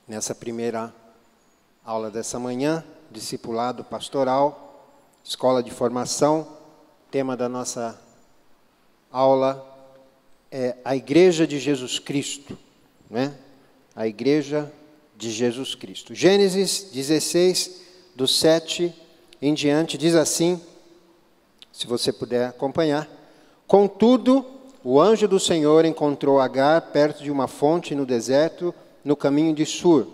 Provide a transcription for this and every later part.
Nessa primeira aula dessa manhã, discipulado pastoral, escola de formação, tema da nossa aula é a Igreja de Jesus Cristo, né? A Igreja de Jesus Cristo. Gênesis 16, do 7 em diante, diz assim, se você puder acompanhar: Contudo, o anjo do Senhor encontrou Agar perto de uma fonte no deserto, no caminho de Sur,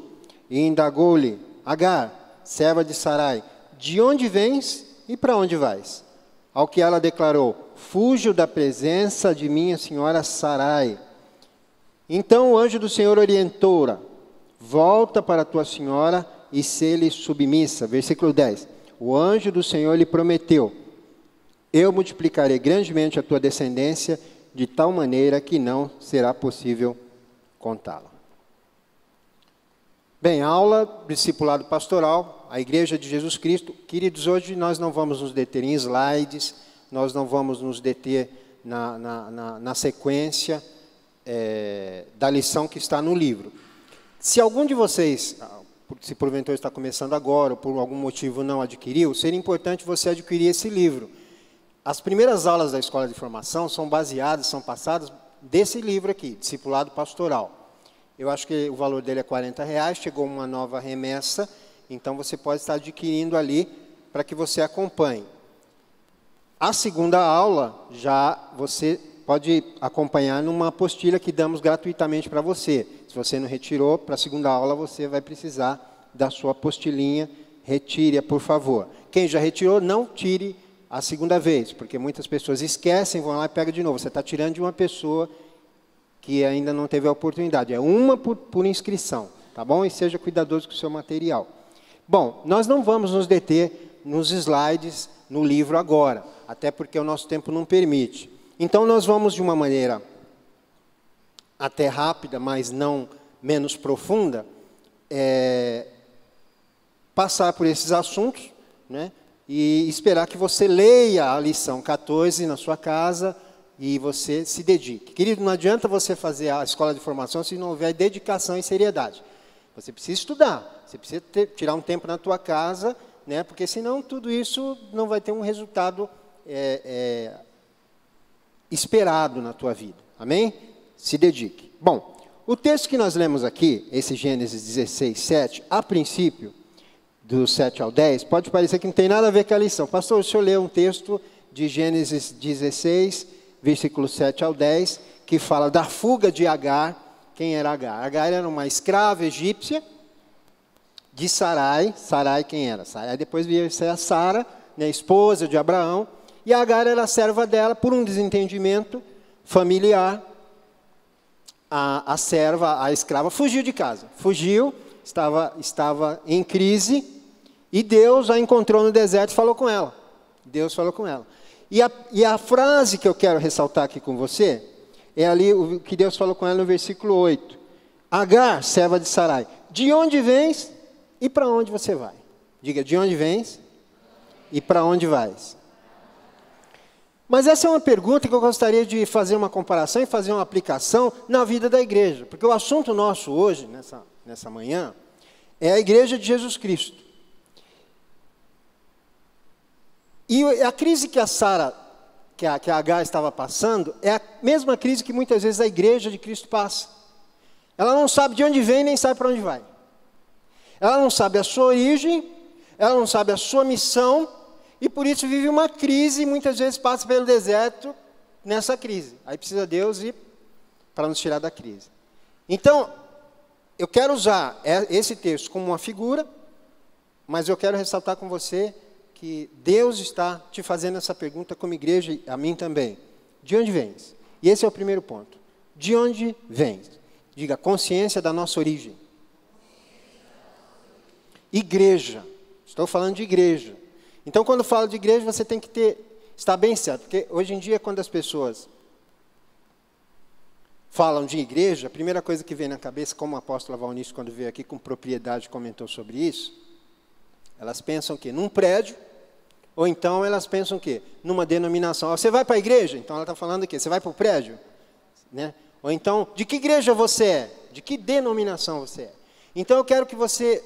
e indagou-lhe: Agar, serva de Sarai, de onde vens e para onde vais? Ao que ela declarou: Fujo da presença de minha senhora Sarai. Então o anjo do Senhor orientou-a: Volta para tua senhora e sê-lhe submissa. Versículo 10. O anjo do Senhor lhe prometeu: Eu multiplicarei grandemente a tua descendência, de tal maneira que não será possível contá-la. Bem, aula, discipulado pastoral, a Igreja de Jesus Cristo. Queridos, hoje nós não vamos nos deter em slides, nós não vamos nos deter na sequência da lição que está no livro. Se algum de vocês, se porventura está começando agora, ou por algum motivo não adquiriu, seria importante você adquirir esse livro. As primeiras aulas da Escola de Formação são baseadas, são passadas desse livro aqui, Discipulado Pastoral. Eu acho que o valor dele é R$40, chegou uma nova remessa, então você pode estar adquirindo ali para que você acompanhe. A segunda aula, já você pode acompanhar numa apostila que damos gratuitamente para você. Se você não retirou, para a segunda aula você vai precisar da sua apostilinha, retire-a, por favor. Quem já retirou, não tire a segunda vez, porque muitas pessoas esquecem, vão lá e pegam de novo. Você está tirando de uma pessoa que ainda não teve a oportunidade. É uma por inscrição, tá bom? E seja cuidadoso com o seu material. Bom, nós não vamos nos deter nos slides, no livro agora, até porque o nosso tempo não permite. Então, nós vamos de uma maneira até rápida, mas não menos profunda, passar por esses assuntos, né? E esperar que você leia a lição 14 na sua casa, e você se dedique. Querido, não adianta você fazer a escola de formação se não houver dedicação e seriedade. Você precisa estudar, você precisa tirar um tempo na tua casa, né, porque senão tudo isso não vai ter um resultado esperado na tua vida. Amém? Se dedique. Bom, o texto que nós lemos aqui, esse Gênesis 16, 7, a princípio, do 7 ao 10, pode parecer que não tem nada a ver com a lição. Pastor, o senhor leu um texto de Gênesis 16, versículo 7 ao 10, que fala da fuga de Agar. Quem era Agar? Agar era uma escrava egípcia de Sarai. Sarai quem era? Sarai depois veio ser a Sara, né, esposa de Abraão. E Agar era a serva dela por um desentendimento familiar. A serva, a escrava, fugiu de casa. Fugiu, estava em crise. E Deus a encontrou no deserto e falou com ela. Deus falou com ela. E a frase que eu quero ressaltar aqui com você, é ali o que Deus falou com ela no versículo 8. Agar, serva de Sarai, de onde vens e para onde você vai? Diga, de onde vens e para onde vais? Mas essa é uma pergunta que eu gostaria de fazer uma comparação e fazer uma aplicação na vida da igreja. Porque o assunto nosso hoje, nessa manhã, é a Igreja de Jesus Cristo. E a crise que que a Agar estava passando, é a mesma crise que muitas vezes a Igreja de Cristo passa. Ela não sabe de onde vem, nem sabe para onde vai. Ela não sabe a sua origem, ela não sabe a sua missão, e por isso vive uma crise, e muitas vezes passa pelo deserto nessa crise. Aí precisa de Deus ir para nos tirar da crise. Então, eu quero usar esse texto como uma figura, mas eu quero ressaltar com você que Deus está te fazendo essa pergunta como igreja, e a mim também. De onde vens? E esse é o primeiro ponto. De onde vens? Diga, consciência da nossa origem. Igreja. Estou falando de igreja. Então, quando falo de igreja, você tem que estar bem certo. Porque hoje em dia, quando as pessoas falam de igreja, a primeira coisa que vem na cabeça, como a apóstola Valnice, quando veio aqui com propriedade, comentou sobre isso, elas pensam que num prédio, ou então elas pensam que numa denominação. Você vai para a igreja? Então ela está falando o quê? Você vai para o prédio? Né? Ou então, de que igreja você é? De que denominação você é? Então eu quero que você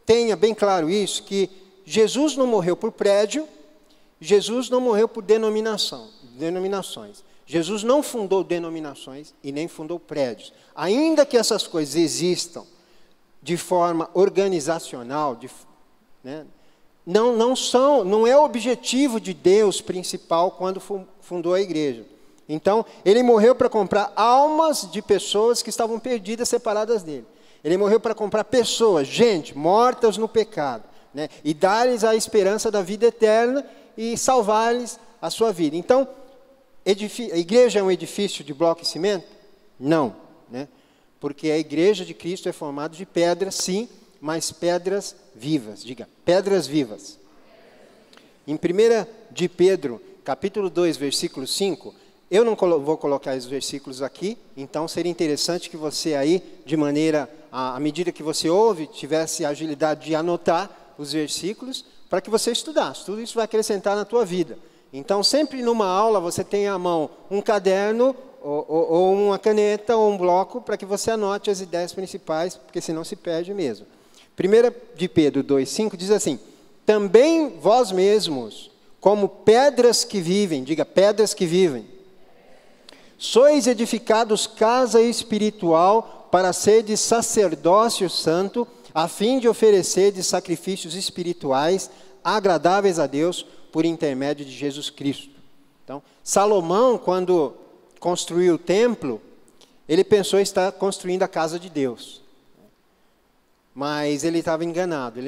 tenha bem claro isso, que Jesus não morreu por prédio, Jesus não morreu por denominações. Jesus não fundou denominações e nem fundou prédios. Ainda que essas coisas existam de forma organizacional, né, não é o objetivo de Deus principal quando fundou a igreja. Então, ele morreu para comprar almas de pessoas que estavam perdidas, separadas dele. Ele morreu para comprar pessoas, gente, mortas no pecado, né, e dar-lhes a esperança da vida eterna e salvar-lhes a sua vida. Então, a igreja é um edifício de bloco e cimento? Não, né? Porque a igreja de Cristo é formada de pedras, sim, mas pedras vivas. Diga, pedras vivas. Em 1 de Pedro, capítulo 2, versículo 5, eu não vou colocar os versículos aqui, então seria interessante que você aí, de maneira, à medida que você ouve, tivesse a agilidade de anotar os versículos, para que você estudasse. Tudo isso vai acrescentar na tua vida. Então, sempre numa aula, você tem à mão um caderno, ou uma caneta, ou um bloco, para que você anote as ideias principais, porque senão se perde mesmo. 1 de Pedro 2,5 diz assim: também vós mesmos, como pedras que vivem, diga, pedras que vivem, sois edificados casa espiritual para serdes sacerdócio santo, a fim de oferecerdes sacrifícios espirituais agradáveis a Deus por intermédio de Jesus Cristo. Então, Salomão, quando construiu o templo, ele pensou em estar construindo a casa de Deus. Mas ele estava enganado.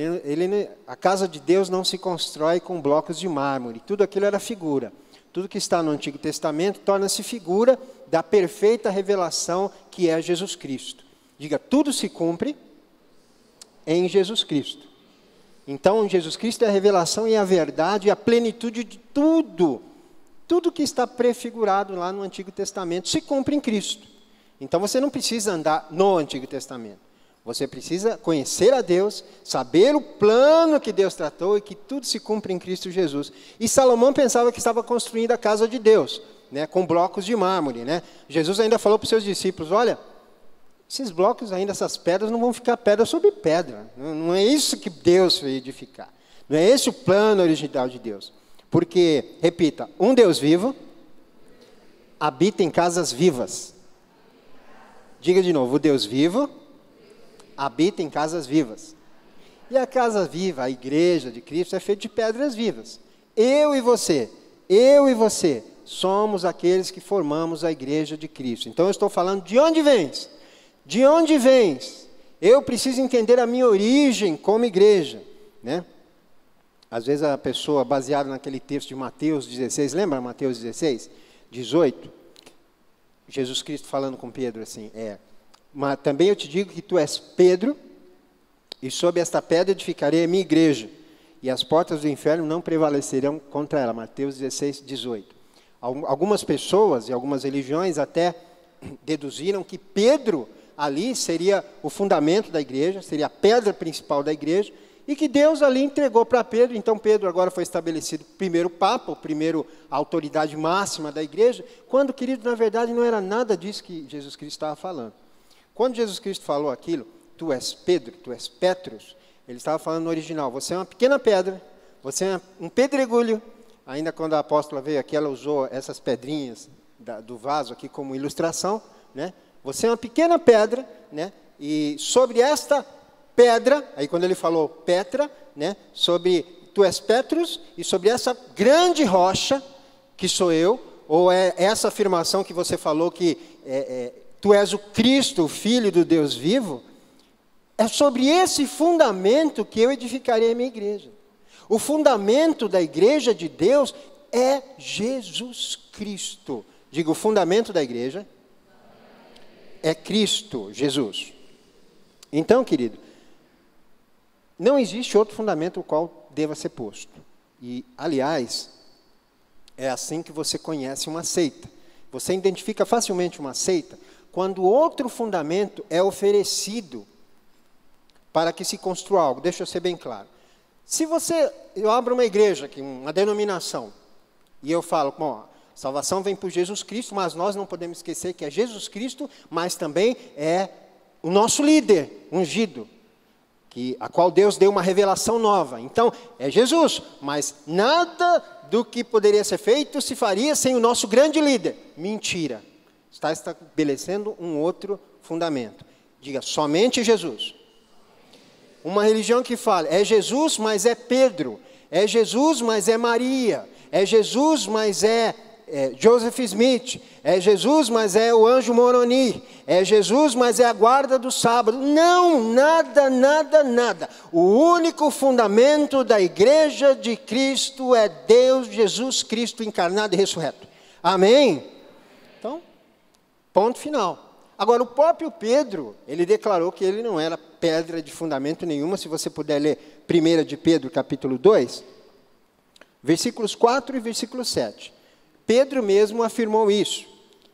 A casa de Deus não se constrói com blocos de mármore. Tudo aquilo era figura. Tudo que está no Antigo Testamento torna-se figura da perfeita revelação que é Jesus Cristo. Diga, tudo se cumpre em Jesus Cristo. Então, Jesus Cristo é a revelação e a verdade e a plenitude de tudo. Tudo que está prefigurado lá no Antigo Testamento se cumpre em Cristo. Então, você não precisa andar no Antigo Testamento. Você precisa conhecer a Deus, saber o plano que Deus tratou e que tudo se cumpre em Cristo Jesus. E Salomão pensava que estava construindo a casa de Deus, né, com blocos de mármore, né? Jesus ainda falou para os seus discípulos, olha, esses blocos ainda, essas pedras, não vão ficar pedra sobre pedra. Não é isso que Deus veio edificar. Não é esse o plano original de Deus. Porque, repita, um Deus vivo habita em casas vivas. Diga de novo, o Deus vivo habita em casas vivas. E a casa viva, a igreja de Cristo, é feita de pedras vivas. Eu e você, somos aqueles que formamos a igreja de Cristo. Então eu estou falando, de onde vens? De onde vens? Eu preciso entender a minha origem como igreja, né? Às vezes a pessoa, baseada naquele texto de Mateus 16, lembra Mateus 16, 18? Jesus Cristo falando com Pedro assim, mas também eu te digo que tu és Pedro, e sob esta pedra edificarei a minha igreja, e as portas do inferno não prevalecerão contra ela. Mateus 16, 18. Algumas pessoas e algumas religiões até deduziram que Pedro ali seria o fundamento da igreja, seria a pedra principal da igreja, e que Deus ali entregou para Pedro. Então Pedro agora foi estabelecido o primeiro papa, a autoridade máxima da igreja, quando, querido, na verdade não era nada disso que Jesus Cristo estava falando. Quando Jesus Cristo falou aquilo, tu és Pedro, tu és Petrus, ele estava falando no original, você é uma pequena pedra, você é um pedregulho. Ainda quando a apóstola veio aqui, ela usou essas pedrinhas do vaso aqui como ilustração, né? Você é uma pequena pedra, né? E sobre esta pedra, aí quando ele falou Petra, né? Tu és Petrus, e sobre essa grande rocha, que sou eu, ou é essa afirmação que você falou que tu és o Cristo, o Filho do Deus vivo, é sobre esse fundamento que eu edificarei a minha igreja. O fundamento da igreja de Deus é Jesus Cristo. Digo, o fundamento da igreja é Cristo, Jesus. Então, querido, não existe outro fundamento o qual deva ser posto. E, aliás, é assim que você conhece uma seita. Você identifica facilmente uma seita quando outro fundamento é oferecido para que se construa algo. Deixa eu ser bem claro. Se eu abro uma igreja aqui, uma denominação, e eu falo, bom, salvação vem por Jesus Cristo, mas nós não podemos esquecer que é Jesus Cristo, mas também é o nosso líder ungido, a qual Deus deu uma revelação nova. Então, é Jesus, mas nada do que poderia ser feito se faria sem o nosso grande líder. Mentira. Está estabelecendo um outro fundamento. Diga, somente Jesus. Uma religião que fala, é Jesus, mas é Pedro. É Jesus, mas é Maria. É Jesus, mas é Joseph Smith. É Jesus, mas é o anjo Moroni. É Jesus, mas é a guarda do sábado. Não, nada, nada, nada. O único fundamento da igreja de Cristo é Deus, Jesus Cristo encarnado e ressurreto. Amém? Então, ponto final. Agora, o próprio Pedro, ele declarou que ele não era pedra de fundamento nenhuma. Se você puder ler 1 de Pedro, capítulo 2, versículos 4 e versículo 7. Pedro mesmo afirmou isso.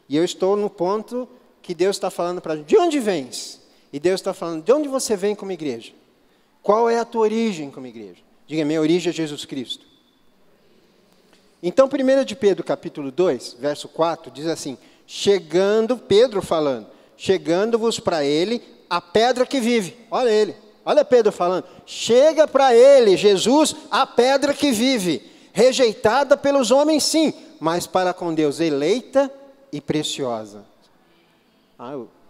E eu estou no ponto que Deus está falando para a gente. De onde vens? E Deus está falando, de onde você vem como igreja? Qual é a tua origem como igreja? Diga, minha origem é Jesus Cristo. Então, 1 de Pedro, capítulo 2, verso 4, diz assim, Pedro falando, chegando-vos para ele a pedra que vive. Olha ele, olha Pedro falando, chega para ele, Jesus, a pedra que vive, rejeitada pelos homens sim, mas para com Deus eleita e preciosa.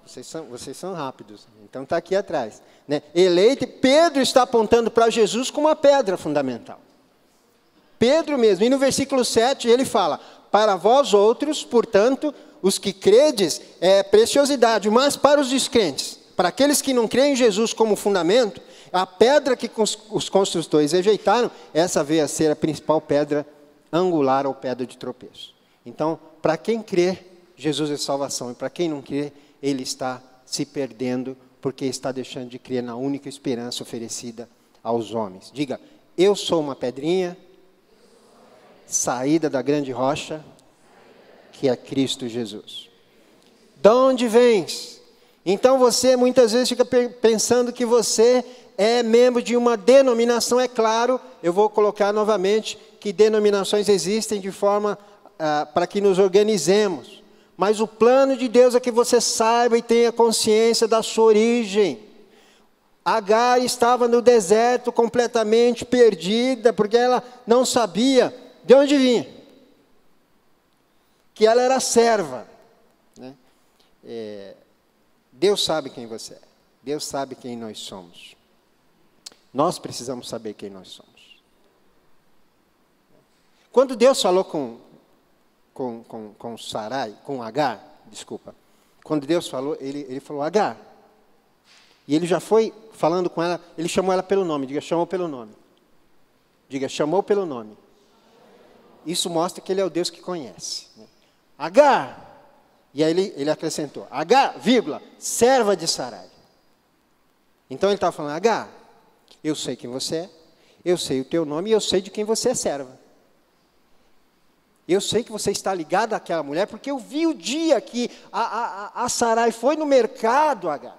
Vocês são rápidos, então está aqui atrás. Né? Eleita, Pedro está apontando para Jesus como uma pedra fundamental. Pedro mesmo, e no versículo 7 ele fala, para vós outros, portanto, os que credes é preciosidade, mas para os descrentes, para aqueles que não creem em Jesus como fundamento, a pedra que os construtores rejeitaram, essa veio a ser a principal pedra angular ou pedra de tropeço. Então, para quem crê, Jesus é salvação, e para quem não crê, ele está se perdendo, porque está deixando de crer na única esperança oferecida aos homens. Diga, eu sou uma pedrinha, saída da grande rocha, que é Cristo Jesus. De onde vens? Então você muitas vezes fica pensando que você é membro de uma denominação. É claro, eu vou colocar novamente que denominações existem de forma para que nos organizemos. Mas o plano de Deus é que você saiba e tenha consciência da sua origem. Agar estava no deserto completamente perdida, porque ela não sabia de onde vinha. Que ela era serva. Né? Deus sabe quem você é. Deus sabe quem nós somos. Nós precisamos saber quem nós somos. Quando Deus falou com Sarai, com Agar, desculpa. Quando Deus falou, ele falou Agar. E ele já foi falando com ela, ele chamou ela pelo nome. Diga, chamou pelo nome. Diga, chamou pelo nome. Isso mostra que ele é o Deus que conhece. Agar. E aí ele acrescentou, Agar, vírgula, serva de Sarai. Então ele estava falando, Agar, eu sei quem você é, eu sei o teu nome e eu sei de quem você é serva. Eu sei que você está ligado àquela mulher, porque eu vi o dia que a Sarai foi no mercado, Agar.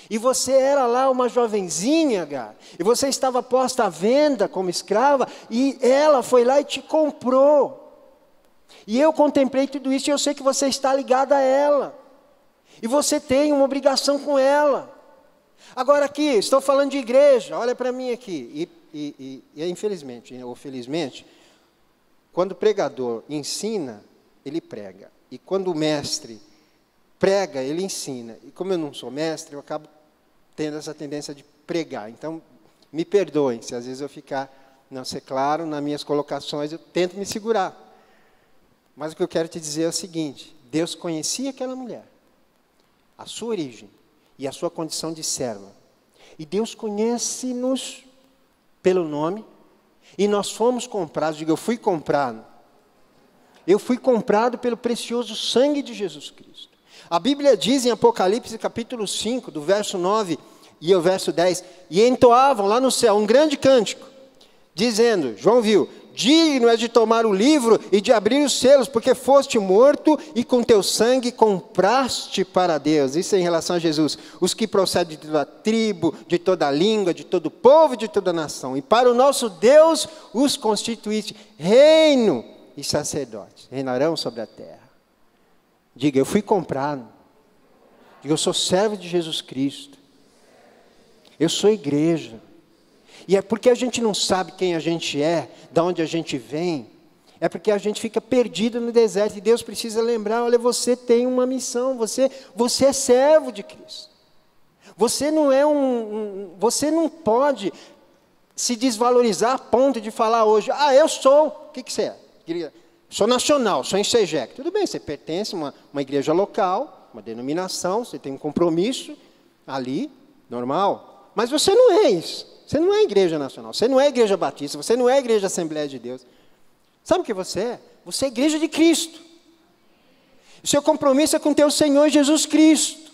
E você era lá uma jovenzinha, Agar. E você estava posta à venda como escrava, e ela foi lá e te comprou. E eu contemplei tudo isso e eu sei que você está ligada a ela. E você tem uma obrigação com ela. Agora aqui, estou falando de igreja, olha para mim aqui. E infelizmente, ou felizmente, quando o pregador ensina, ele prega. E quando o mestre prega, ele ensina. E como eu não sou mestre, eu acabo tendo essa tendência de pregar. Então, me perdoem se às vezes eu ficar, não ser claro nas minhas colocações, eu tento me segurar. Mas o que eu quero te dizer é o seguinte, Deus conhecia aquela mulher, a sua origem e a sua condição de serva. E Deus conhece-nos pelo nome, e nós fomos comprados, diga, eu fui comprado. Eu fui comprado pelo precioso sangue de Jesus Cristo. A Bíblia diz em Apocalipse capítulo 5, do verso 9 e ao verso 10, e entoavam lá no céu um grande cântico, dizendo, João viu, digno é de tomar o livro e de abrir os selos, porque foste morto e com teu sangue compraste para Deus. Isso é em relação a Jesus. Os que procedem de toda tribo, de toda língua, de todo povo e de toda nação. E para o nosso Deus os constituíste reino e sacerdotes. Reinarão sobre a terra. Diga, eu fui comprado. Diga, eu sou servo de Jesus Cristo. Eu sou igreja. E é porque a gente não sabe quem a gente é, de onde a gente vem, é porque a gente fica perdido no deserto, e Deus precisa lembrar, olha, você tem uma missão, você é servo de Cristo. Você não é você não pode se desvalorizar a ponto de falar hoje, eu sou, o que você é? Sou nacional, sou em Segec. Tudo bem, você pertence a uma igreja local, uma denominação, você tem um compromisso ali, normal, mas você não é isso. Você não é igreja nacional, você não é igreja batista, você não é igreja Assembleia de Deus. Sabe o que você é? Você é igreja de Cristo. O seu compromisso é com teu Senhor Jesus Cristo.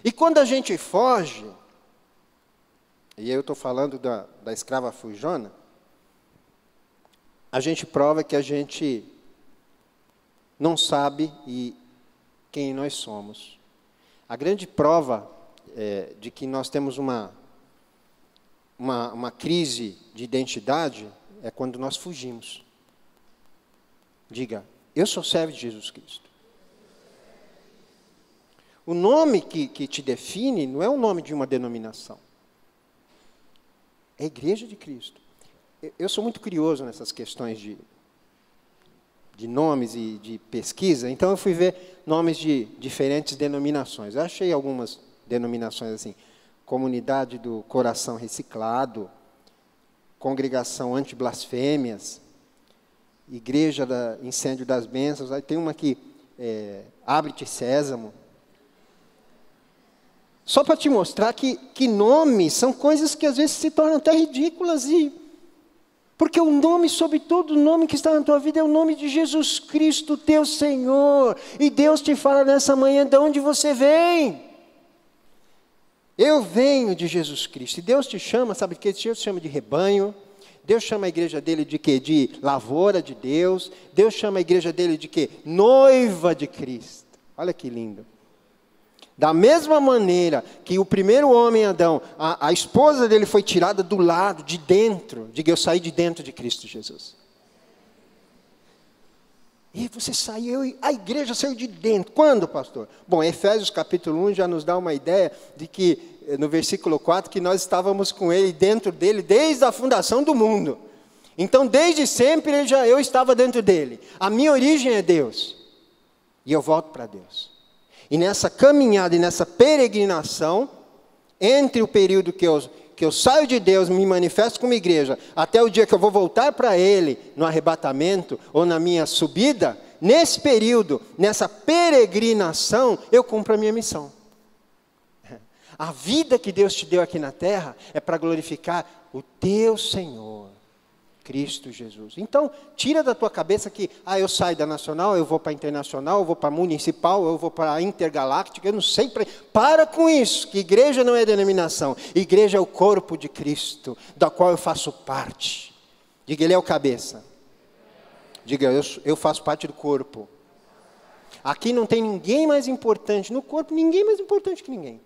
E quando a gente foge, e eu estou falando da escrava fujona, a gente prova que a gente não sabe quem nós somos. A grande prova de que nós temos uma crise de identidade é quando nós fugimos. Diga, eu sou servo de Jesus Cristo. O nome que te define não é o nome de uma denominação. É a igreja de Cristo. Eu sou muito curioso nessas questões de nomes e de pesquisa, então eu fui ver nomes de diferentes denominações. Eu achei algumas denominações assim, Comunidade do Coração Reciclado, Congregação Anti-Blasfêmias, Igreja da Incêndio das Bênçãos, aí tem uma aqui, Abre-te Sésamo. Só para te mostrar que nomes são coisas que às vezes se tornam até ridículas, porque o nome sobre todo o nome que está na tua vida é o nome de Jesus Cristo, teu Senhor. E Deus te fala nessa manhã de onde você vem. Eu venho de Jesus Cristo. E Deus te chama, sabe o que? Deus te chama de rebanho. Deus chama a igreja dele de quê? De lavoura de Deus. Deus chama a igreja dele de quê? Noiva de Cristo. Olha que lindo. Da mesma maneira que o primeiro homem, Adão, a esposa dele foi tirada do lado, de dentro. Diga, eu saí de dentro de Cristo Jesus. E você saiu, a igreja saiu de dentro. Quando, pastor? Bom, Efésios capítulo 1 já nos dá uma ideia de que, no versículo 4, que nós estávamos com ele, dentro dele, desde a fundação do mundo. Então, desde sempre, eu estava dentro dele. A minha origem é Deus. E eu volto para Deus. E nessa caminhada e nessa peregrinação, entre o período que eu saio de Deus, me manifesto como igreja, até o dia que eu vou voltar para Ele, no arrebatamento, ou na minha subida, nesse período, nessa peregrinação, eu cumpro a minha missão. A vida que Deus te deu aqui na terra é para glorificar o teu Senhor, Cristo Jesus. Então, tira da tua cabeça que, eu saio da nacional, eu vou para a internacional, eu vou para a municipal, eu vou para a intergaláctica, eu não sei. Para com isso, que igreja não é denominação. Igreja é o corpo de Cristo, da qual eu faço parte. Diga, Ele é o cabeça. Diga, eu faço parte do corpo. Aqui não tem ninguém mais importante, no corpo ninguém mais importante que ninguém.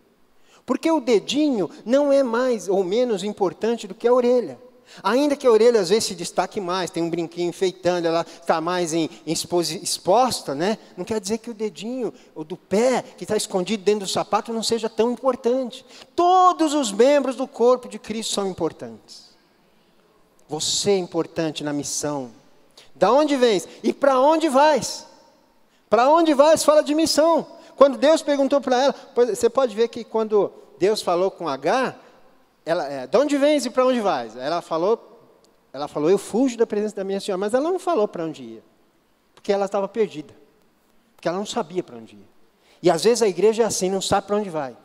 Porque o dedinho não é mais ou menos importante do que a orelha. Ainda que a orelha às vezes se destaque mais, tem um brinquinho enfeitando, ela está mais exposta, né? Não quer dizer que o dedinho, ou do pé, que está escondido dentro do sapato, não seja tão importante. Todos os membros do corpo de Cristo são importantes. Você é importante na missão. Da onde vens? E para onde vais? Para onde vais? Fala de missão. Quando Deus perguntou para ela, você pode ver que quando Deus falou com Agar, de onde vens e para onde vais? Ela falou, eu fujo da presença da minha senhora, mas ela não falou para onde ia, porque ela estava perdida, porque ela não sabia para onde ia. E às vezes a igreja é assim, não sabe para onde vai.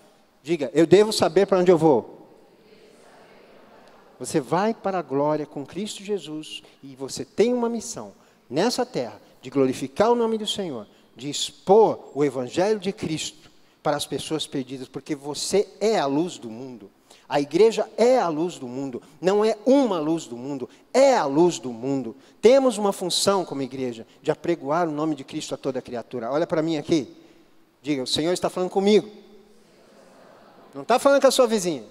Diga, eu devo saber para onde eu vou. Você vai para a glória com Cristo Jesus, e você tem uma missão, nessa terra, de glorificar o nome do Senhor, de expor o Evangelho de Cristo para as pessoas perdidas, porque você é a luz do mundo. A igreja é a luz do mundo, não é uma luz do mundo, é a luz do mundo. Temos uma função como igreja, de apregoar o nome de Cristo a toda criatura. Olha para mim aqui, diga, o Senhor está falando comigo. Não está falando com a sua vizinha.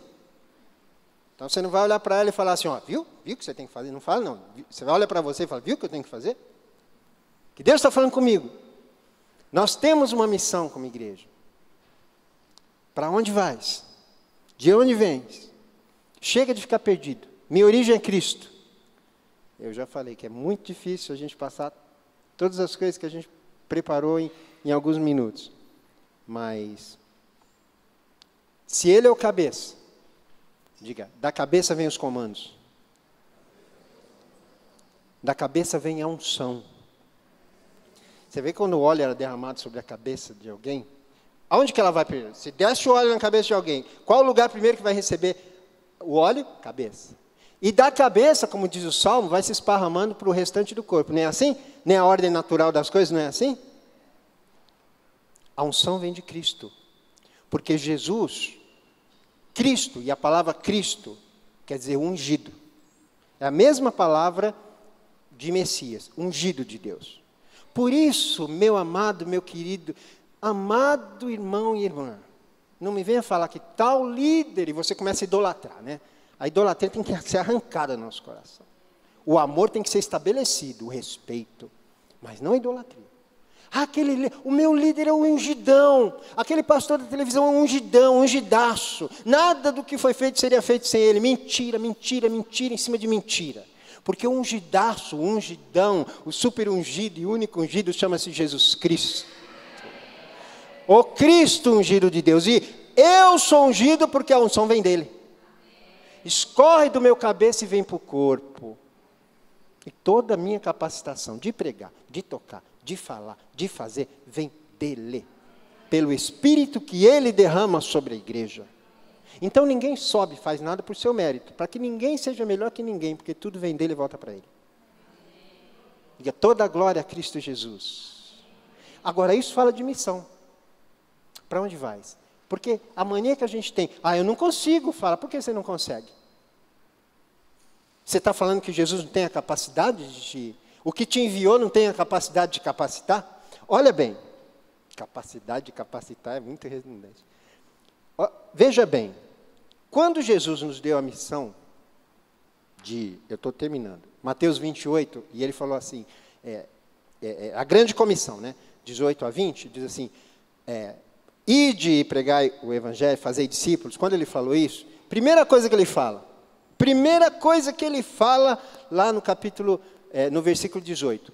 Então você não vai olhar para ela e falar assim, ó, viu o que você tem que fazer? Não fala não, você vai olhar para você e falar, viu o que eu tenho que fazer? Que Deus está falando comigo. Nós temos uma missão como igreja. Para onde vais? De onde vens? Chega de ficar perdido. Minha origem é Cristo. Eu já falei que é muito difícil a gente passar todas as coisas que a gente preparou em alguns minutos. Mas, se Ele é o cabeça, diga, da cabeça vem os comandos. Da cabeça vem a unção. Você vê quando o óleo era derramado sobre a cabeça de alguém? Aonde que ela vai primeiro? Se desce o óleo na cabeça de alguém, qual o lugar primeiro que vai receber o óleo? Cabeça. E da cabeça, como diz o Salmo, vai se esparramando para o restante do corpo. Não é assim? Nem a ordem natural das coisas, não é assim? A unção vem de Cristo. Porque Jesus, Cristo, e a palavra Cristo, quer dizer ungido. É a mesma palavra de Messias, ungido de Deus. Por isso, meu amado, meu querido, amado irmão e irmã, não me venha falar que tal líder, e você começa a idolatrar, né? A idolatria tem que ser arrancada do nosso coração. O amor tem que ser estabelecido, o respeito, mas não a idolatria. O meu líder é um ungidão, aquele pastor da televisão é um ungidão, ungidaço. Nada do que foi feito seria feito sem ele. Mentira, mentira, mentira em cima de mentira. Porque o ungidaço, o ungidão, o super ungido e único ungido chama-se Jesus Cristo. O Cristo ungido de Deus. E eu sou ungido porque a unção vem dele. Escorre do meu cabeça e vem para o corpo. E toda a minha capacitação de pregar, de tocar, de falar, de fazer, vem dele. Pelo Espírito que ele derrama sobre a igreja. Então ninguém sobe, faz nada por seu mérito. Para que ninguém seja melhor que ninguém, porque tudo vem dele e volta para ele. Diga, toda a glória a Cristo Jesus. Agora isso fala de missão. Para onde vais? Porque a mania que a gente tem, eu não consigo falar, por que você não consegue? Você está falando que Jesus não tem a capacidade o que te enviou não tem a capacidade de capacitar? Olha bem, capacidade de capacitar é muito redundante. Veja bem, quando Jesus nos deu a missão eu estou terminando, Mateus 28, e ele falou assim, a grande comissão, né, 18 a 20, diz assim, ide e pregai o evangelho, fazei discípulos. Quando ele falou isso, primeira coisa que ele fala lá no capítulo, no versículo 18,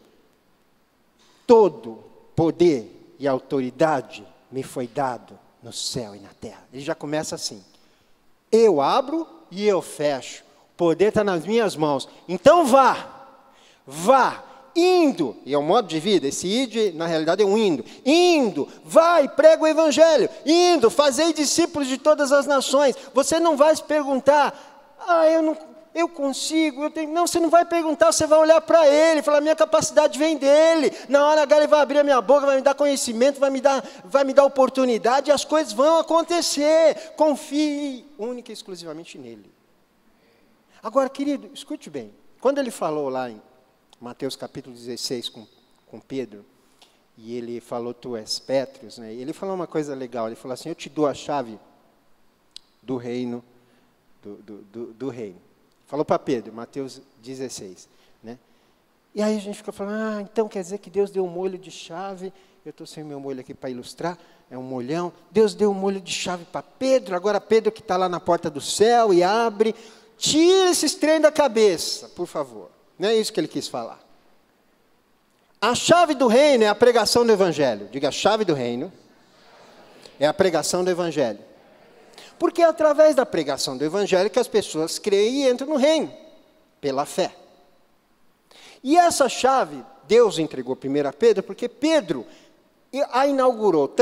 todo poder e autoridade me foi dado no céu e na terra. Ele já começa assim, eu abro e eu fecho, o poder está nas minhas mãos, então vá, indo, e é um modo de vida, esse ide na realidade é um indo, vai, prega o evangelho, indo, fazei discípulos de todas as nações. Você não vai se perguntar, eu consigo, não, você não vai perguntar, você vai olhar para ele, falar, minha capacidade vem dele, na hora H ele vai abrir a minha boca, vai me dar conhecimento, vai me dar oportunidade, e as coisas vão acontecer, confie única e exclusivamente nele. Agora, querido, escute bem, quando ele falou lá em Mateus capítulo 16 com Pedro, e ele falou, tu és Pétros, né? Ele falou uma coisa legal, ele falou assim, eu te dou a chave do reino, do reino. Falou para Pedro, Mateus 16, né? E aí a gente fica falando, então quer dizer que Deus deu um molho de chave, eu estou sem meu molho aqui para ilustrar, é um molhão, Deus deu um molho de chave para Pedro, agora Pedro que está lá na porta do céu e abre, tira esses trem da cabeça, por favor. Não é isso que ele quis falar. A chave do reino é a pregação do evangelho. Diga, a chave do reino é a pregação do evangelho. Porque é através da pregação do evangelho que as pessoas creem e entram no reino, pela fé. E essa chave, Deus entregou primeiro a Pedro, porque Pedro a inaugurou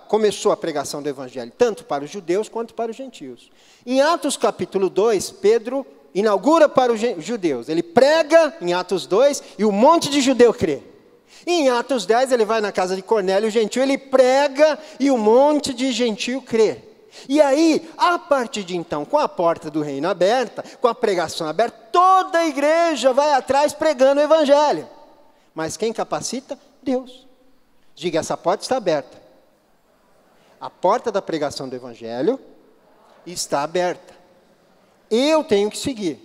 começou a pregação do evangelho, tanto para os judeus quanto para os gentios. Em Atos capítulo 2, Pedro inaugura para os judeus, ele prega em Atos 2 e um monte de judeu crê. E em Atos 10 ele vai na casa de Cornélio, o gentio, ele prega e um monte de gentio crê. E aí, a partir de então, com a porta do reino aberta, com a pregação aberta, toda a igreja vai atrás pregando o evangelho. Mas quem capacita? Deus. Diga, essa porta está aberta. A porta da pregação do evangelho está aberta. Eu tenho que seguir.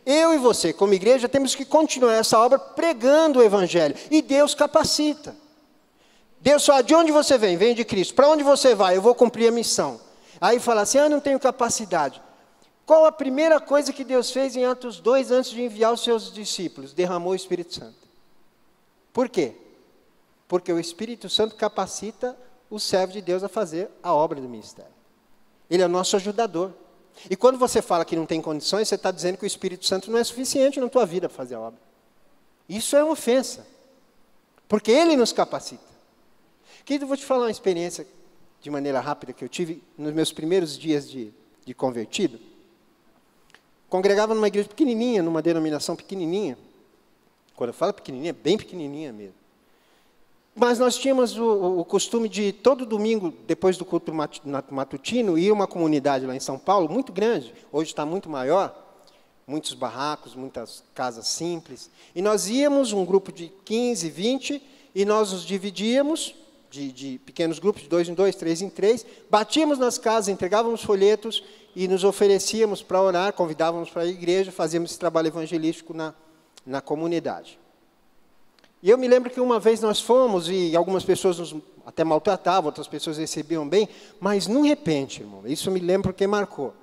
Eu e você, como igreja, temos que continuar essa obra pregando o evangelho. E Deus capacita. Deus fala, de onde você vem? Vem de Cristo. Para onde você vai? Eu vou cumprir a missão. Aí fala assim, não tenho capacidade. Qual a primeira coisa que Deus fez em Atos 2, antes de enviar os seus discípulos? Derramou o Espírito Santo. Por quê? Porque o Espírito Santo capacita o servo de Deus a fazer a obra do ministério. Ele é o nosso ajudador. E quando você fala que não tem condições, você está dizendo que o Espírito Santo não é suficiente na tua vida para fazer a obra. Isso é uma ofensa. Porque ele nos capacita. Querido, eu vou te falar uma experiência de maneira rápida que eu tive nos meus primeiros dias de convertido. Congregava numa igreja pequenininha, numa denominação pequenininha. Quando eu falo pequenininha, bem pequenininha mesmo. Mas nós tínhamos o costume de, todo domingo, depois do culto matutino, ir a uma comunidade lá em São Paulo, muito grande, hoje está muito maior, muitos barracos, muitas casas simples. E nós íamos, um grupo de 15, 20, e nós nos dividíamos de pequenos grupos, de 2 em 2, 3 em 3, batíamos nas casas, entregávamos folhetos e nos oferecíamos para orar, convidávamos para a igreja, fazíamos esse trabalho evangelístico na comunidade. E eu me lembro que uma vez nós fomos, e algumas pessoas nos até maltratavam, outras pessoas recebiam bem, mas, de repente, irmão, isso me lembro porque marcou.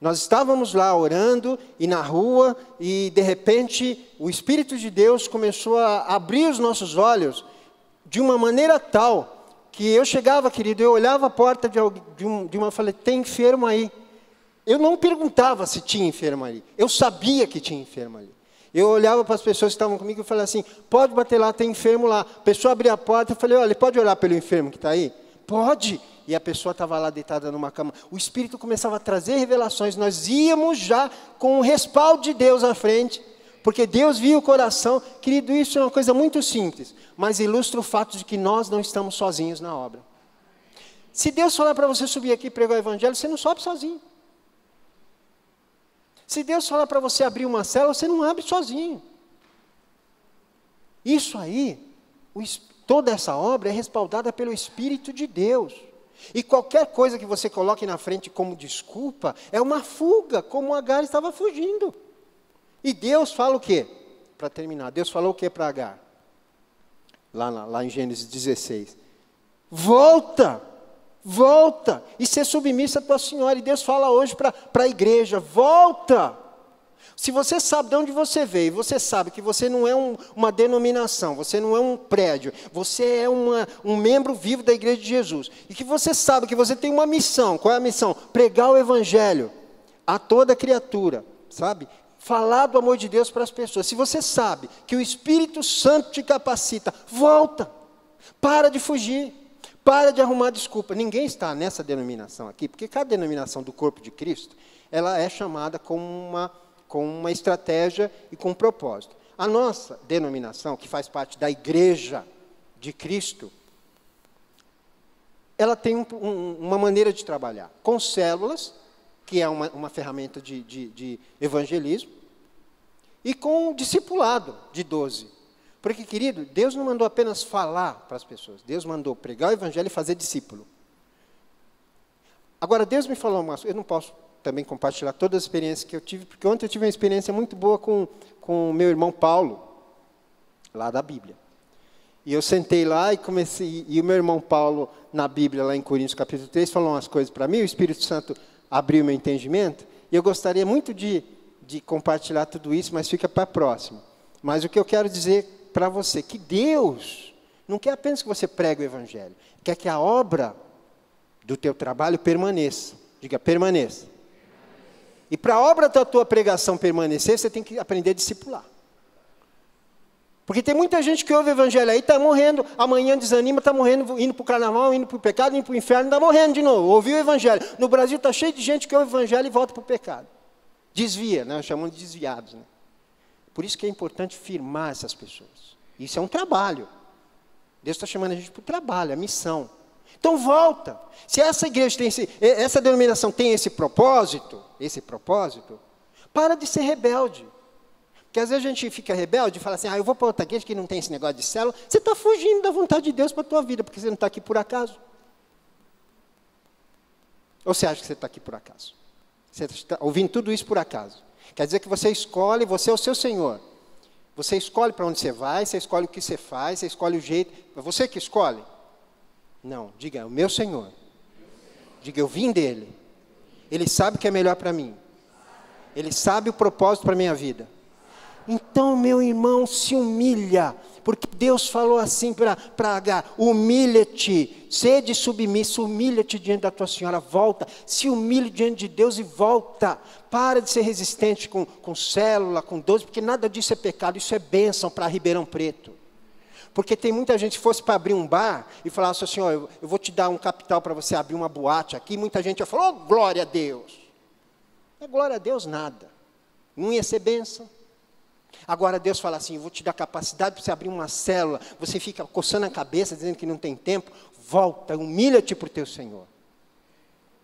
Nós estávamos lá orando, e na rua, e, de repente, o Espírito de Deus começou a abrir os nossos olhos de uma maneira tal, que eu chegava, querido, eu olhava a porta de uma e falei, tem enfermo aí. Eu não perguntava se tinha enfermo ali, eu sabia que tinha enfermo ali. Eu olhava para as pessoas que estavam comigo e falava assim, pode bater lá, tem enfermo lá. A pessoa abria a porta e falei, olha, pode olhar pelo enfermo que está aí? Pode. E a pessoa estava lá deitada numa cama. O Espírito começava a trazer revelações. Nós íamos já com o respaldo de Deus à frente, porque Deus via o coração. Querido, isso é uma coisa muito simples, mas ilustra o fato de que nós não estamos sozinhos na obra. Se Deus falar para você subir aqui e pregar o evangelho, você não sobe sozinho. Se Deus falar para você abrir uma célula, você não abre sozinho. Isso aí, toda essa obra é respaldada pelo Espírito de Deus. E qualquer coisa que você coloque na frente como desculpa, é uma fuga, como Agar estava fugindo. E Deus fala o quê? Para terminar, Deus falou o quê para Agar? Lá em Gênesis 16. Volta e ser submissa à tua senhora. E Deus fala hoje para a igreja, volta. Se você sabe de onde você veio, você sabe que você não é uma denominação, você não é um prédio, você é um membro vivo da igreja de Jesus. E que você sabe que você tem uma missão. Qual é a missão? Pregar o evangelho a toda criatura, sabe? Falar do amor de Deus para as pessoas. Se você sabe que o Espírito Santo te capacita, volta. Para de fugir. Para de arrumar desculpa. Ninguém está nessa denominação aqui, porque cada denominação do corpo de Cristo, ela é chamada com uma estratégia e com um propósito. A nossa denominação, que faz parte da igreja de Cristo, ela tem uma maneira de trabalhar. Com células, que é uma ferramenta de evangelismo, e com discipulado de 12. Porque, querido, Deus não mandou apenas falar para as pessoas. Deus mandou pregar o evangelho e fazer discípulo. Agora, Deus me falou uma coisa. Eu não posso também compartilhar todas as experiências que eu tive, porque ontem eu tive uma experiência muito boa com o meu irmão Paulo, lá da Bíblia. E eu sentei lá e comecei, e o meu irmão Paulo, na Bíblia, lá em Coríntios capítulo 3, falou umas coisas para mim, o Espírito Santo abriu meu entendimento, e eu gostaria muito de compartilhar tudo isso, mas fica para a próxima. Mas o que eu quero dizer para você, que Deus não quer apenas que você pregue o evangelho, quer que a obra do teu trabalho permaneça. Diga, permaneça. E para a obra da tua pregação permanecer, você tem que aprender a discipular. Porque tem muita gente que ouve o evangelho aí, está morrendo, amanhã desanima, está morrendo, indo para o carnaval, indo para o pecado, indo para o inferno, está morrendo de novo. Ouviu o evangelho. No Brasil está cheio de gente que ouve o evangelho e volta para o pecado. Desvia, né? Chamamos de desviados, né? Por isso que é importante firmar essas pessoas. Isso é um trabalho. Deus está chamando a gente para o trabalho, a missão. Então volta. Se essa igreja tem essa denominação tem esse propósito, para de ser rebelde. Porque às vezes a gente fica rebelde e fala assim, eu vou para outra igreja que não tem esse negócio de célula. Você está fugindo da vontade de Deus para a tua vida, porque você não está aqui por acaso. Ou você acha que você está aqui por acaso? Você está ouvindo tudo isso por acaso. Quer dizer que você escolhe, você é o seu Senhor. Você escolhe para onde você vai, você escolhe o que você faz, você escolhe o jeito. É você que escolhe? Não, diga, é o meu Senhor. Diga, eu vim dele. Ele sabe o que é melhor para mim. Ele sabe o propósito para a minha vida. Então, meu irmão, se humilha, porque Deus falou assim para Agar, humilha-te, sede submisso, humilha-te diante da tua senhora, volta, se humilhe diante de Deus e volta, para de ser resistente com célula, com 12, porque nada disso é pecado, isso é bênção para Ribeirão Preto. Porque tem muita gente que fosse para abrir um bar e falasse assim, eu vou te dar um capital para você abrir uma boate aqui, muita gente ia falar, glória a Deus. Não é glória a Deus nada, não ia ser bênção. Agora Deus fala assim, eu vou te dar capacidade para você abrir uma célula, você fica coçando a cabeça, dizendo que não tem tempo, volta, humilha-te para o teu Senhor.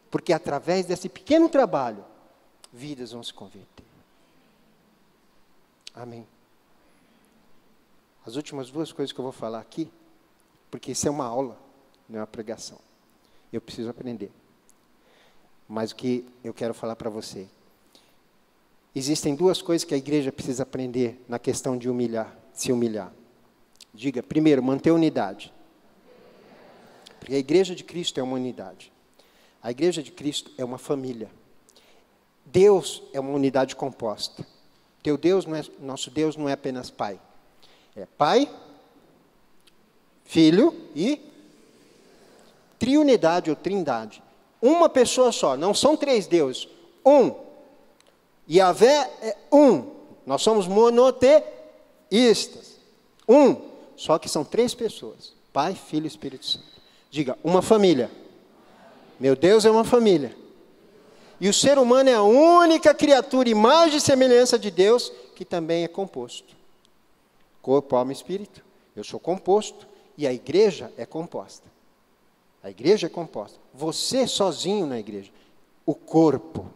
Porque através desse pequeno trabalho, vidas vão se converter. Amém. As últimas duas coisas que eu vou falar aqui, porque isso é uma aula, não é uma pregação. Eu preciso aprender. Mas o que eu quero falar para você, existem duas coisas que a igreja precisa aprender na questão de se humilhar. Diga, primeiro, manter unidade. Porque a igreja de Cristo é uma unidade. A igreja de Cristo é uma família. Deus é uma unidade composta. Nosso Deus não é apenas Pai. É Pai, Filho e triunidade ou trindade. Uma pessoa só, não são três deuses. Um. Yahvé é um. Nós somos monoteístas. Um. Só que são três pessoas. Pai, Filho e Espírito Santo. Diga, uma família. Meu Deus é uma família. E o ser humano é a única criatura, imagem e semelhança de Deus, que também é composto. Corpo, alma e espírito. Eu sou composto e a igreja é composta. A igreja é composta. Você sozinho na igreja. O corpo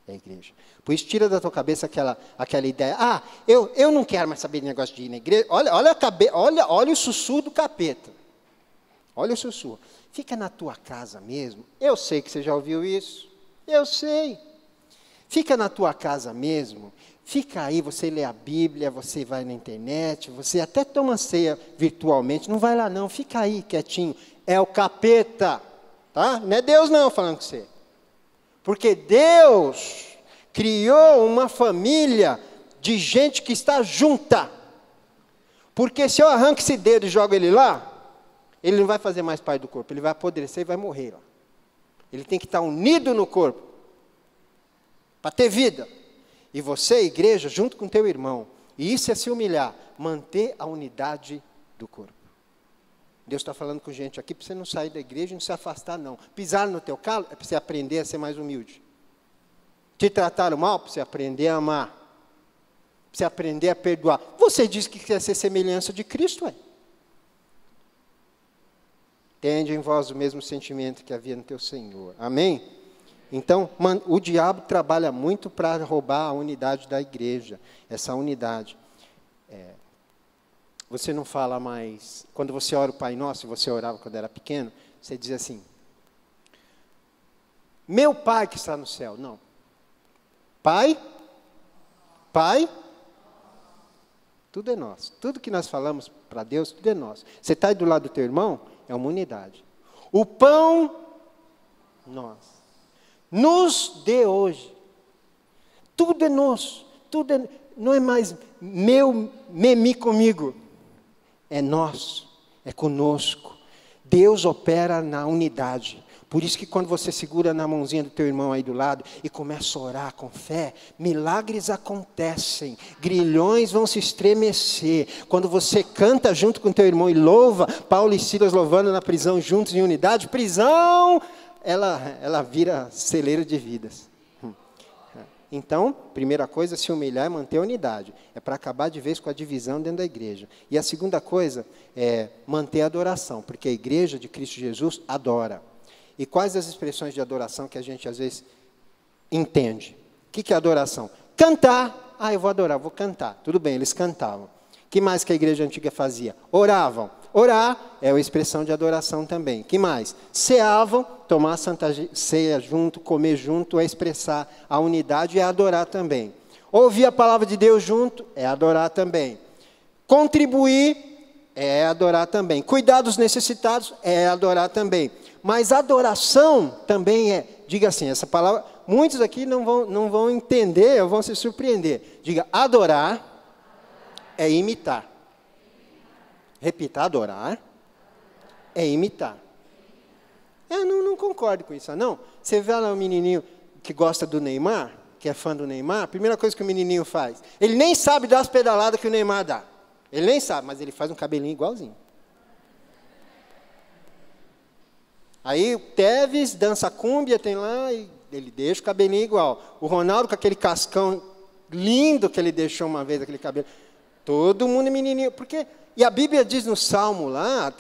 é a igreja. Por isso, tira da tua cabeça aquela ideia. Eu não quero mais saber de negócio de ir na igreja. Olha o sussurro do capeta. Olha o sussurro. Fica na tua casa mesmo. Eu sei que você já ouviu isso. Eu sei. Fica na tua casa mesmo. Fica aí, você lê a Bíblia, você vai na internet, você até toma ceia virtualmente. Não vai lá não, fica aí quietinho. É o capeta. Tá? Não é Deus não falando com você. Porque Deus criou uma família de gente que está junta. Porque se eu arranco esse dedo e jogo ele lá, ele não vai fazer mais parte do corpo, ele vai apodrecer e vai morrer. Ó. Ele tem que estar unido no corpo, para ter vida. E você, igreja, junto com teu irmão, e isso é se humilhar, manter a unidade do corpo. Deus está falando com gente aqui, para você não sair da igreja e não se afastar não. Pisar no teu calo, é para você aprender a ser mais humilde. Te trataram mal, para você aprender a amar. Para você aprender a perdoar. Você disse que quer ser semelhança de Cristo, Tende em vós o mesmo sentimento que havia no teu Senhor. Amém? Então, o diabo trabalha muito para roubar a unidade da igreja. Essa unidade. Você não fala mais... Quando você ora o Pai Nosso, e você orava quando era pequeno, você diz assim, meu Pai que está no céu. Não. Pai, tudo é nosso. Tudo que nós falamos para Deus, tudo é nosso. Você está aí do lado do teu irmão, é uma unidade. O pão, nosso. Nos dê hoje. Tudo é nosso. Não é mais meu, memi comigo. É nosso. É conosco. Deus opera na unidade. Por isso que quando você segura na mãozinha do teu irmão aí do lado e começa a orar com fé, milagres acontecem, grilhões vão se estremecer. Quando você canta junto com teu irmão e louva, Paulo e Silas louvando na prisão juntos em unidade, prisão, ela vira celeiro de vidas. Então, primeira coisa, se humilhar é manter a unidade. É para acabar de vez com a divisão dentro da igreja. E a segunda coisa é manter a adoração, porque a igreja de Cristo Jesus adora. E quais as expressões de adoração que a gente às vezes entende? O que é adoração? Cantar. Ah, eu vou adorar, vou cantar. Tudo bem, eles cantavam. O que mais que a igreja antiga fazia? Oravam. Orar é uma expressão de adoração também. O que mais? Ceavam, tomar a Santa Ceia junto, comer junto, é expressar a unidade e é adorar também. Ouvir a palavra de Deus junto, é adorar também. Contribuir, é adorar também. Cuidar dos necessitados, é adorar também. Mas adoração também é, diga assim, essa palavra, muitos aqui não vão entender, ou vão se surpreender. Diga, adorar é imitar. Repita, adorar é imitar. Eu não concordo com isso, não. Você vê lá um menininho que gosta do Neymar, que é fã do Neymar, a primeira coisa que o menininho faz, ele nem sabe dar as pedaladas que o Neymar dá. Ele nem sabe, mas ele faz um cabelinho igualzinho. Aí o Tevez dança cúmbia, tem lá, e ele deixa o cabelinho igual. O Ronaldo com aquele cascão lindo que ele deixou uma vez, aquele cabelo. Todo mundo é menininho, porque... E a Bíblia diz no Salmo lá,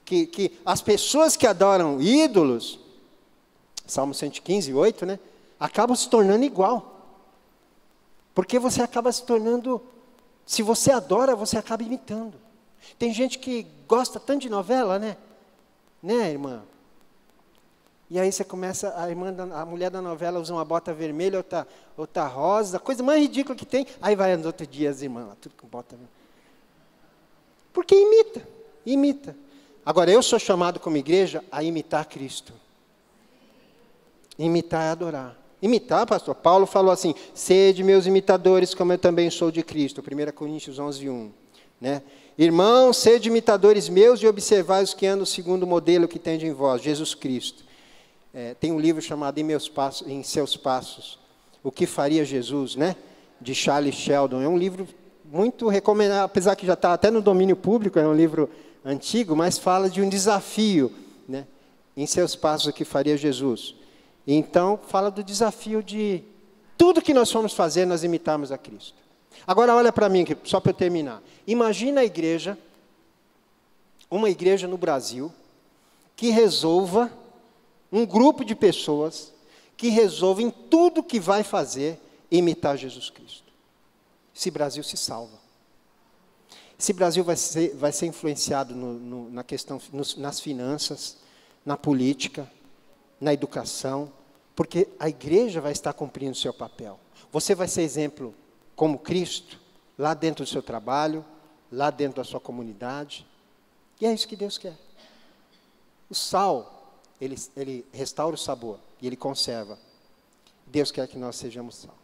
que as pessoas que adoram ídolos, Salmo 115, 8, né? Acabam se tornando igual. Porque você acaba se tornando, se você adora, você acaba imitando. Tem gente que gosta tanto de novela, né? Né, irmã? E aí você começa, a mulher da novela usa uma bota vermelha, outra rosa, a coisa mais ridícula que tem. Aí vai no outro dia as irmãs, lá, tudo com bota vermelha. Porque imita. Agora, eu sou chamado como igreja a imitar Cristo. Imitar é adorar. Imitar, pastor, Paulo falou assim, sede meus imitadores, como eu também sou de Cristo, 1 Coríntios 11, 1. Né? Irmãos, sede imitadores meus e observai os que andam segundo o modelo que tende em vós, Jesus Cristo. Tem um livro chamado Em Seus Passos, O que Faria Jesus, né? De Charles Sheldon. É um livro muito recomendado, apesar que já está até no domínio público, é um livro antigo, mas fala de um desafio, né? Em seus passos, o que faria Jesus. Então, fala do desafio de tudo que nós fomos fazer, nós imitarmos a Cristo. Agora, olha para mim, só para eu terminar. Imagina uma igreja no Brasil, que resolva, um grupo de pessoas, que resolva em tudo que vai fazer, imitar Jesus Cristo. Esse Brasil se salva. Esse Brasil vai ser influenciado na questão, nas finanças, na política, na educação, porque a igreja vai estar cumprindo o seu papel. Você vai ser exemplo como Cristo, lá dentro do seu trabalho, lá dentro da sua comunidade. E é isso que Deus quer. O sal, ele restaura o sabor e ele conserva. Deus quer que nós sejamos sal.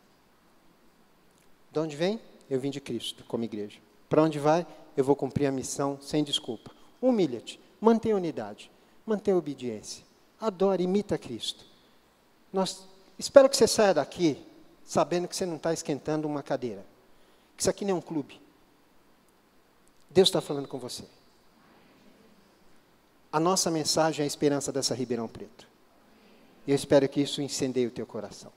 De onde vem? Eu vim de Cristo, como igreja. Para onde vai? Eu vou cumprir a missão sem desculpa. Humilha-te, mantenha a unidade, mantenha a obediência. Adore, imita Cristo. Espero que você saia daqui sabendo que você não está esquentando uma cadeira. Que isso aqui não é um clube. Deus está falando com você. A nossa mensagem é a esperança dessa Ribeirão Preto. E eu espero que isso incendeie o teu coração.